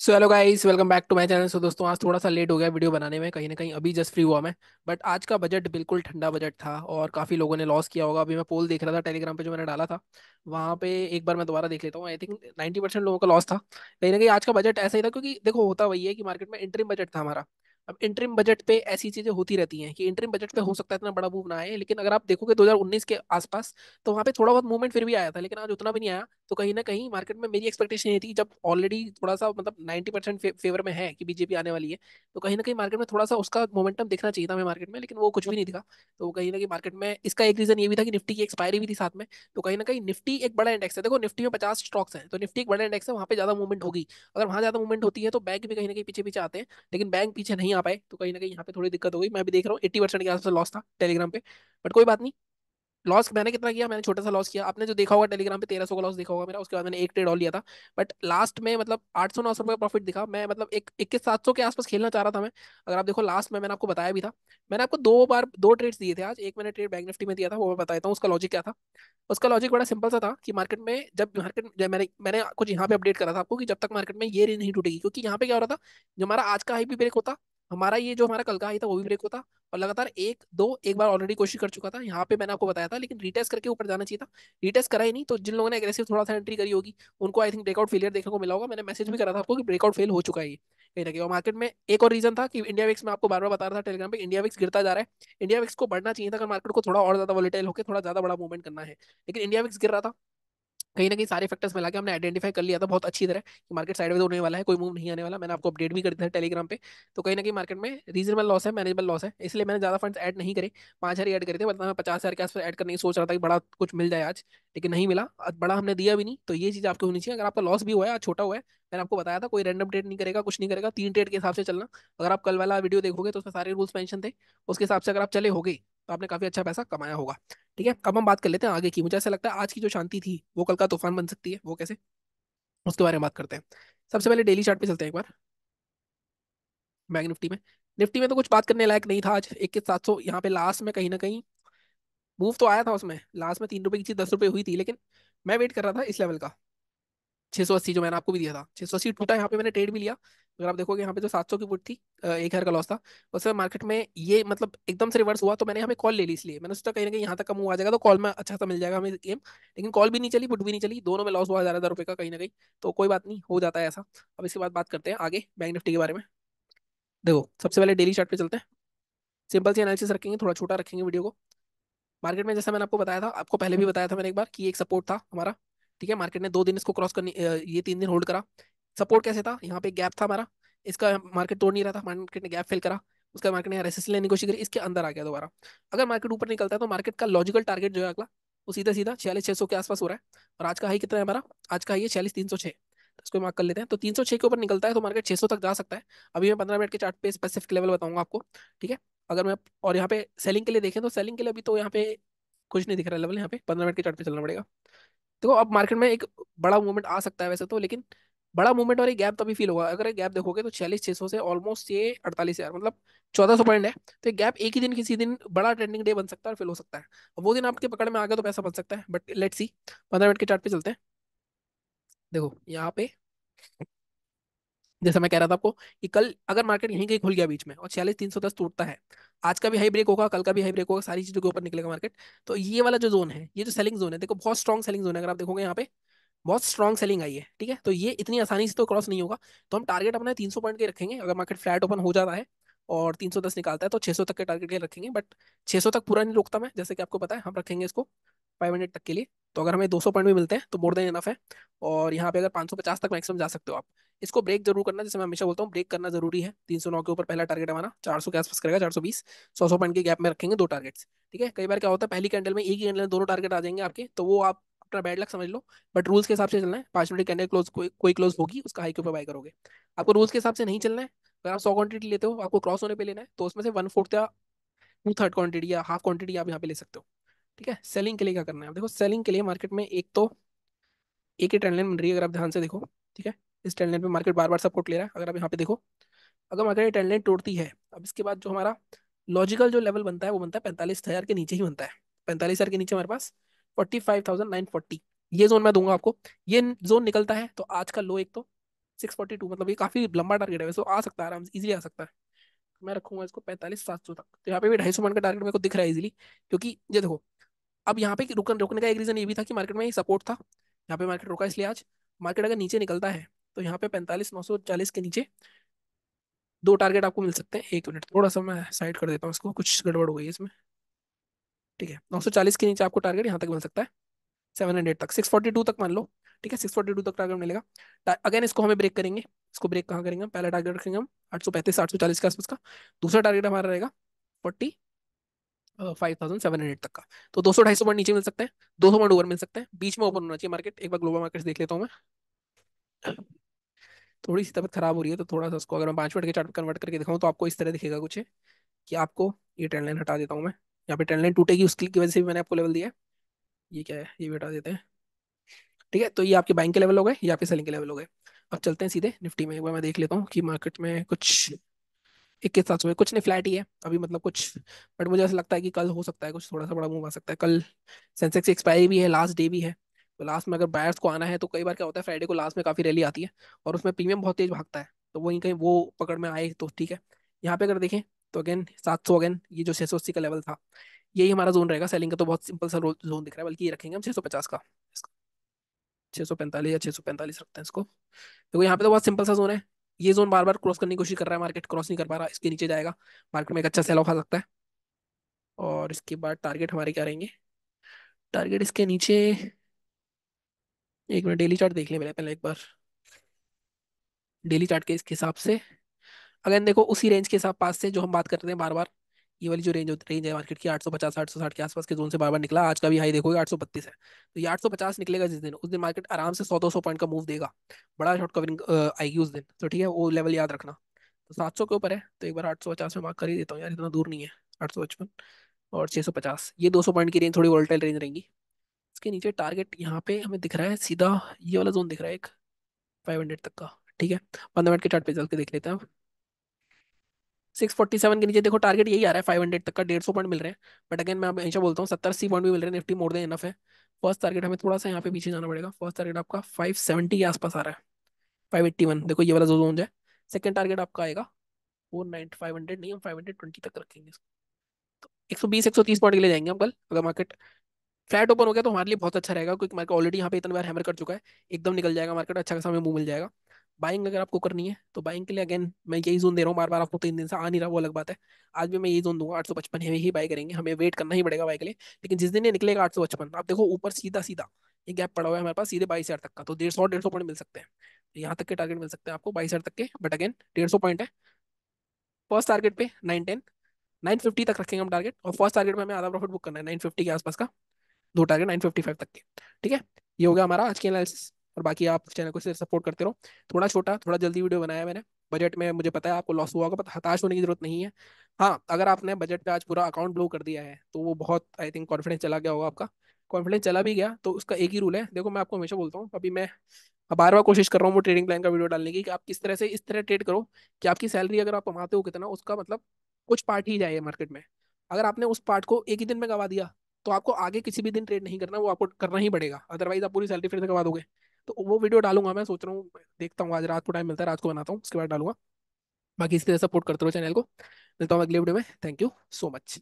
So hello guys, welcome back to my channel. So दोस्तों, आज थोड़ा सा लेट हो गया वीडियो बनाने में, कहीं ना कहीं अभी जस्ट फ्री हुआ मैं। बट आज का बजट बिल्कुल ठंडा बजट था और काफ़ी लोगों ने लॉस किया होगा। अभी मैं पोल देख रहा था टेलीग्राम पे जो मैंने डाला था, वहाँ पे एक बार मैं दोबारा देख लेता हूँ। आई थिंक 90% लोगों का लॉस था। कहीं ना कहीं आज का बजट ऐसा ही था, क्योंकि देखो होता वही है कि मार्केट में इंटरिम बजट था हमारा। अब इंटरिम बजट पे ऐसी चीजें होती रहती हैं कि इंटरिम बजट पे हो सकता है इतना बड़ा मूव ना आए, लेकिन अगर आप देखोगे 2019 के आसपास तो वहाँ पे थोड़ा बहुत मूवमेंट फिर भी आया था, लेकिन आज उतना भी नहीं आया। तो कहीं ना कहीं मार्केट में मेरी एक्सपेक्टेशन ये थी, जब ऑलरेडी थोड़ा सा मतलब 90% फेवर में है कि बीजेपी आने वाली है, तो कहीं ना कहीं मार्केट में थोड़ा सा उसका मोमेंटम दिखना चाहिए था हमें मार्केट में, लेकिन वो कुछ भी नहीं दिखा। तो कहीं ना कहीं मार्केट में इसका एक रीजन ये भी था कि निफ्टी की एक्सपायरी भी थी साथ में। तो कहीं ना कहीं निफ्टी एक बड़ा इंडेक्स है, देखो निफ्टी में 50 स्टॉक्स हैं, तो निफ्टी एक बड़ा इंडेक्स है, वहाँ पे ज्यादा मूवमेंट होगी। अगर वहाँ ज्यादा मूवमेंट होती है तो बैंक भी कहीं ना कहीं पीछे पीछे आते हैं, लेकिन बैंक पीछे नहीं आ पाए, तो कहीं ना कहीं यहाँ पे थोड़ी दिक्कत हो गई। मैं भी देख रहा हूँ 80% के आसपास लॉस था टेलीग्राम पे। बट कोई बात नहीं। लॉस मैंने कितना किया? मैंने छोटा सा लॉस किया। आपने जो देखा होगा टेलीग्राम पे 1300 का लॉस देखा होगा मेरा, उसके बाद मैंने एक ट्रेड और लिया था। बट लास्ट में मतलब 800-900 रुपये का प्रॉफिट दिखा। मैं मतलब एक 21-700 के आसपास खेलना चाह रहा था मैं। अगर आप देखो लास्ट में मैंने आपको बताया भी था। मैंने आपको दो बार दो ट्रेड्स दिए थे आज। एक मैंने ट्रेड बैंक निफ्टी में दिया था, वो मैं बता देता हूँ उसका लॉजिक क्या था। उसका लॉजिक बड़ा सिंपल सा था कि मार्केट में जब मैंने कुछ यहाँ पे अपडेट करा था आपको कि जब तक मार्केट में ये रेंज नहीं टूटेगी, क्योंकि यहाँ पे क्या हो रहा था, जो हमारा आज का हाई भी ब्रेक होता, हमारा ये जो हमारा कल का हाई था वो भी ब्रेक होता, और लगातार एक बार ऑलरेडी कोशिश कर चुका था यहाँ पे, मैंने आपको बताया था, लेकिन रीटेस्ट करके ऊपर जाना चाहिए था। रीटेस्ट करा ही नहीं, तो जिन लोगों ने एग्रेसिव थोड़ा सा एंट्री करी होगी उनको आई थिंक ब्रेकआउट फेलियर देखने को मिला होगा। मैंने मैसेज भी करा था आपको कि ब्रेकआउट फेल हो चुका है ये कहीं ना कहीं। और मार्केट में एक और रीजन था कि इंडिया विक्स में आपको बार बार बता रहा था टेलीग्राम पे, इंडिया विक्स गिरता जा रहा है। इंडिया विक्स को बढ़ना चाहिए था अगर मार्केट को थोड़ा और ज्यादा वोलेटाइल होकर थोड़ा ज्यादा बड़ा मूवमेंट करना है, लेकिन इंडिया विक्स गिर रहा था। कहीं ना कहीं सारे फैक्टर्स मिला के हमने आइडेंटिफाई कर लिया था बहुत अच्छी तरह कि मार्केट साइडवेज होने वाला है, कोई मूव नहीं आने वाला। मैंने आपको अपडेट भी कर दिया था टेलीग्राम पे। तो कहीं ना कहीं मार्केट में रीजनेबल लॉस है, मैनेजेबल लॉस है, इसलिए मैंने ज्यादा फंड्स ऐड नहीं करे। 5,000 ऐड करे थे, वरना मैं 50,000 के आसपास ऐड करने की सोच रहा था कि बड़ा कुछ मिल जाए आज, लेकिन नहीं मिला। आज बड़ा हमने दिया भी नहीं, तो ये चीज आपकी होनी चाहिए। अगर आपका लॉस भी हुआ है, आज छोटा हुआ है, मैंने आपको बताया था कोई रैंडम ट्रेड नहीं करेगा, कुछ नहीं करेगा, 3 ट्रेड के हिसाब से चलना। अगर आप कल वाला वीडियो देखोगे तो उसमें सारे रूल्स मेंशन थे, उसके हिसाब से अगर आप चले होगे तो आपने काफी अच्छा पैसा कमाया होगा। ठीक है, अब हम बात कर लेते हैं आगे की। मुझे ऐसा लगता है आज की जो शांति थी वो कल का तूफान बन सकती है। वो कैसे, उसके बारे में बात करते हैं। सबसे पहले डेली चार्ट पे चलते हैं एक बार। बैंक निफ्टी में, निफ्टी में तो कुछ बात करने लायक नहीं था आज। 21,700 यहाँ पे लास्ट में कहीं ना कहीं मूव तो आया था, उसमें लास्ट में 3 रुपए की चीज 10 रुपए हुई थी, लेकिन मैं वेट कर रहा था इस लेवल का, 680 जो मैंने आपको भी दिया था। 680 टूटा, यहाँ पे मैंने ट्रेड भी लिया। अगर आप देखोगे यहाँ पे जो 700 की पुट थी, 1,000 का लॉस था। उससे मार्केट में ये मतलब एकदम से रिवर्स हुआ, तो मैंने यहाँ पे कॉल ले ली, इसलिए मैंने सोचा कहीं ना कहीं यहाँ तक का मूव आ जाएगा तो कॉल में अच्छा सा मिल जाएगा हमें गेम। लेकिन कॉल भी नहीं चली, पुट भी नहीं चली, दोनों में लॉस हुआ 1,000 रुपए का कहीं ना कहीं। तो कोई बात नहीं, हो जाता है ऐसा। अब इसके बाद बात करते हैं आगे बैंक निफ्टी के बारे में। देखो सबसे पहले डेली चार्ट पे चलते हैं। सिंपल सी एनालिसिस रखेंगे, थोड़ा छोटा रखेंगे वीडियो को। मार्केट में जैसा मैंने आपको बताया था, आपको पहले भी बताया था मैंने एक बार, कि एक सपोर्ट था हमारा। ठीक है, मार्केट ने 2 दिन इसको क्रॉस करनी, ये 3 दिन होल्ड करा। सपोर्ट कैसे था? यहाँ पे गैप था हमारा, इसका मार्केट तोड़ नहीं रहा था, मार्केट ने गैप फिल करा। उसका मार्केट ने रेसिस्टेंस लेने की कोशिश करी, इसके अंदर आ गया दोबारा। अगर मार्केट ऊपर निकलता है तो मार्केट का लॉजिकल टारगेट जो है अगला, वो सीधा सीधा 46,600 के आसपास हो रहा है। और आज का हाई कितना है हमारा? आज का हाई है 46,306। तो इसको मार्क कर लेते हैं। तो 306 के ऊपर निकलता है तो मार्केट 600 तक जा सकता है। अभी मैं 15 मिनट के चार्ट पे स्पेसिफिक लेवल बताऊंगा आपको। ठीक है, अगर मैं और यहाँ पे सेलिंग के लिए देखें तो सेलिंग के लिए अभी तो यहाँ पे कुछ नहीं दिख रहा लेवल। यहाँ पे 15 मिनट के चार्ट पे चलना पड़ेगा। देखो अब मार्केट में एक बड़ा मूवमेंट आ सकता है वैसे तो, लेकिन बड़ा मूवमेंट और एक गैप तभी फील होगा। अगर एक गैप देखोगे तो 46,600 से ऑलमोस्ट ये 48,000, मतलब 1,400 पॉइंट है। तो एक गैप एक ही दिन किसी दिन बड़ा ट्रेंडिंग डे बन सकता है और फिल हो सकता है। अब वो दिन आपके पकड़ में आ गया तो पैसा बन सकता है, बट लेट्स सी। 15 मिनट के चार्ट पे चलते हैं। देखो यहाँ पे जैसा मैं कह रहा था आपको कि कल अगर मार्केट यहीं कहीं खुल गया बीच में और 46,310 टूटता है, आज का भी हाई ब्रेक होगा, कल का भी हाई ब्रेक होगा, सारी चीजों के ऊपर निकलेगा मार्केट। तो ये वाला जो जोन है, ये जो सेलिंग जोन है, देखो बहुत स्ट्रॉन्ग सेलिंग जोन है। अगर आप देखोगे यहाँ पे बहुत स्ट्रॉन्ग सेलिंग आई है। ठीक है, तो ये इतनी आसानी से तो क्रॉस नहीं होगा। तो हम टारगेट अपना 300 पॉइंट के रखेंगे। अगर मार्केट फ्लैट ओपन हो जाता है और 310 निकालता है तो 600 तक के टारगेट के रखेंगे। बट 600 तक पूरा नहीं रोकता मैं, जैसे कि आपको पता है, हम रखेंगे इसको 5 मिनट तक के लिए। तो अगर हमें 200 पॉइंट भी मिलते हैं तो मोर देन इनफ है। और यहाँ पे अगर 550 तक मैक्सिमम जा सकते हो आप। इसको ब्रेक जरूर करना, जैसे मैं हमेशा बोलता हूँ, ब्रेक करना जरूरी है। 309 के ऊपर पहला टारगेट हमारा 400 के आसपास करेगा, 420। 100 पॉइंट के गैप में रखेंगे दो टारगेट्स। ठीक है, कई बार क्या होता है पहली कैंडल में एक ही कैंडल में दोनों टारगेट आ जाएंगे आपके, तो वो आप अपना बैड लक समझ लो। बट रूल्स के हिसाब से चलना है। 5 मिनट कैंडल क्लोज कोई क्लोज होगी उसका हाई के ऊपर बाय करोगे। आपको रूल्स के हिसाब से नहीं चलना है। अगर आप 100 क्वांटिटी लेते हो, आपको क्रॉस होने पे लेना है, तो उसमें से 1/4 या 2/3 क्वांटिटी या हाफ क्वांटिटी आप यहाँ पे ले सकते हो। ठीक है, सेलिंग के लिए क्या करना है? देखो सेलिंग के लिए मार्केट में एक तो एक ही ट्रेंड लाइन बन रही है, अगर आप ध्यान से देखो। ठीक है, इस ट्रेंड लाइन पे मार्केट बार बार सपोर्ट ले रहा है। अगर आप यहाँ पे देखो, अगर मार्केट ट्रेंड लाइन तोड़ती है, अब इसके बाद जो हमारा लॉजिकल जो लेवल बनता है वो बनता है 45,000 के नीचे ही बनता है। 45,000 के नीचे हमारे पास 45,940, ये जोन मैं दूंगा आपको। ये जोन निकलता है तो आज का लो एक तो 642 मतलब ये काफी लंबा टारगेट है वैसे, तो आ सकता है आराम से, इजीली आ सकता है। मैं रखूंगा इसको 45,700 तक। तो यहाँ पे भी 250 पॉइंट का टारगेट मेरे को दिख रहा है इजीली, क्योंकि ये देखो, अब यहाँ पे रुकने का एक रीजन ये भी था कि मार्केट में सपोर्ट था, यहाँ पे मार्केट रुका इसलिए आज। मार्केट अगर नीचे निकलता है तो यहाँ पे 45,940 के नीचे दो टारगेट आपको मिल सकते हैं। एक मिनट, थोड़ा सा मैं साइड कर देता हूँ इसको, कुछ गड़बड़ हो गई है इसमें। ठीक है, 940 के नीचे आपको टारगेट यहाँ तक मिल सकता है, 700 तक, 642 तक मान लो। ठीक है, 642 तक टारगेट मिलेगा। अगेन इसको हमें ब्रेक करेंगे। इसको ब्रेक कहाँ करेंगे हम? पहला टारगेट रखेंगे हम 835 840 के आसपास का। दूसरा टारगेट हमारा रहेगा 45,700 तक का। तो 200 250 पॉइंट नीचे मिल सकते हैं, 200 पॉइंट ऊपर मिल सकते हैं, बीच में ओपन होना चाहिए मार्केट। एक बार ग्लोबल मार्केट देख लेता हूँ मैं। थोड़ी सी तबियत खराब हो रही है तो थोड़ा सा उसको अगर मैं 5 मिनट के चार्ट में कन्वर्ट करके दिखाऊं तो आपको इस तरह दिखेगा कुछ है, कि आपको ये ट्रेंड लाइन हटा देता हूँ मैं। यहाँ पे ट्रेंड लाइन टूटेगी, उसकी की वजह से भी मैंने आपको लेवल दिया है। ये क्या है, ये भी हटा देते हैं। ठीक है, तो ये आपके बाइंग के लेवल हो गए, ये आपके सेलिंग के लेवल हो गए। अब चलते हैं सीधे निफ्टी में। एक बार मैं देख लेता हूँ कि मार्केट में कुछ 21,700 में कुछ नहीं, फ्लैट ही है अभी, मतलब कुछ। बट मुझे ऐसा लगता है कि कल हो सकता है कुछ थोड़ा सा बड़ा मूव आ सकता है कल। सेंसेक्स की एक्सपायरी भी है, लास्ट डे भी है। तो लास्ट में अगर बायर्स को आना है तो कई बार क्या होता है, फ्राइडे को लास्ट में काफी रैली आती है और उसमें प्रीमियम बहुत तेज भागता है, तो वहीं कहीं वो पकड़ में आए तो ठीक है। यहाँ पे अगर देखें तो अगेन 700, अगेन ये जो 680 का लेवल था, यही हमारा जोन रहेगा सेलिंग का। तो बहुत सिंपल सा जोन दिख रहा है, बल्कि ये रखेंगे हम 650 का। 645 या 645 रखते हैं इसको। देखो यहाँ पे तो बहुत सिंपल सा जोन है, ये जोन बार बार क्रॉस करने की कोशिश कर रहा है, मार्केट क्रॉस नहीं कर पा रहा, इसके नीचे जाएगा, मार्केट में एक अच्छा सेल ऑफ आ सकता है। और इसके बाद टारगेट हमारे क्या रहेंगे? टारगेट इसके नीचे, एक मिनट डेली चार्ट देख लें पहले पहले एक बार। डेली चार्ट के इसके हिसाब से अगर देखो उसी रेंज के हिसाब पास से जो हम बात करते हैं बार बार, ये वाली जो रेंज है मार्केट की 850 860 के आसपास के जोन से बार बार निकला। आज का भी हाई देखोगे 832 है, तो ये 850 निकलेगा जिस दिन, उस दिन मार्केट आराम से 100 200 पॉइंट का मूव देगा, बड़ा शॉर्ट कवरिंग आएगी उस दिन। तो ठीक है, वो लेवल याद रखना। तो 700 के ऊपर है तो एक बार 850 में मार्क कर ही देता हूँ यार, इतना दूर नहीं है। 855 और 650, ये 200 पॉइंट की रेंज थोड़ी वोल्टाइल रेंज रहेंगी। इसके नीचे टारगेट यहाँ पे हमें दिख रहा है सीधा, ये वाला जोन दिख रहा है एक, 500 तक का। ठीक है, 15 मिनट के चार्ट पे चल के देख लेते हैं। 647 के नीचे देखो टारगेट यही आ रहा है, 500 तक का, 150 पॉइंट मिल रहे हैं। बट अगेन मैं हमेशा बोलता हूँ 70 80 पॉइंट भी मिल रहे हैं, निफ्टी मोर देन इनफ है। फर्स्ट टारगेट हमें थोड़ा सा यहाँ पे पीछे जाना पड़ेगा, फर्स्ट टारगेट आपका 570 के आसपास आ रहा है, 581, देखो ये वाला जो जोन है। सेकंड टारगेट आपका आएगा 490, 500 नहीं, हम 520 तक रखेंगे इसको। 120 130 पॉइंट के लिए जाएंगे हम कल, अगर मार्केट फ्लैट ओपन हो गया तो हमारे लिए बहुत अच्छा रहेगा, क्योंकि मार्केट ऑलरेडी यहाँ पे इतने बार हैमर कर चुका है। एकदम निकल जाएगा मार्केट, अच्छा खासा हमें मूव मिल जाएगा। बाइंग अगर आपको करनी है तो बाइंग के लिए अगेन मैं यही जोन दे रहा हूँ बार बार, आपको 3 दिन से आ नहीं रहा वो अलग बात है। आज भी मैं यही जोन दूंगा, 855 है, ही बाई करेंगे, हमें वेट करना ही पड़ेगा बाई के लिए। लेकिन जिस दिन ये निकलेगा 855, आप देखो ऊपर सीधा सीधा ये गैप पड़ा हुआ है हमारे पास सीधे 22,000 तक का, तो 150 150 पॉइंट मिल सकते हैं। तो यहाँ तक के टारगेट मिल सकते हैं आपको 22,000 तक के, बट अगेन 150 पॉइंट है। फर्स्ट टारगेट पे 910, 950 तक रखेंगे हम टारगेट, और फर्स्ट टारगेट में हमें आधा प्रॉफिट बुक करना है 950 के आसपास का, दो टारगेट 955 तक के। ठीक है, ये हो गया हमारा आज की एनालिसिस। और बाकी आप चैनल को सिर्फ सपोर्ट करते रहो। थोड़ा छोटा थोड़ा जल्दी वीडियो बनाया है मैंने, बजट में मुझे पता है आपको लॉस हुआ होगा, पर हताश होने की जरूरत नहीं है। हाँ, अगर आपने बजट पे आज पूरा अकाउंट ब्लो कर दिया है तो वो बहुत, आई थिंक, कॉन्फिडेंस चला गया होगा आपका। कॉन्फिडेंस चला भी गया तो उसका एक ही रूल है, देखो मैं आपको हमेशा बोलता हूँ, अभी मैं बार बार कोशिश कर रहा हूँ वो ट्रेडिंग प्लान का वीडियो डालने की, कि आप किस तरह से इस तरह ट्रेड करो कि आपकी सैलरी अगर आप कमाते हो कितना, उसका मतलब कुछ पार्ट ही जाए मार्केट में। अगर आपने उस पार्ट को एक ही दिन में गवा दिया तो आपको आगे किसी भी दिन ट्रेड नहीं करना, वो आपको करना ही पड़ेगा, अदरवाइज आप पूरी सैलरी फिर से गवा दोगे। तो वो वीडियो डालूंगा, मैं सोच रहा हूँ, देखता हूँ आज रात को टाइम मिलता है, रात को बनाता हूँ, उसके बाद डालूंगा। बाकी इस तरह सपोर्ट करते रहो चैनल को। मिलता हूँ अगले वीडियो में, थैंक यू सो मच।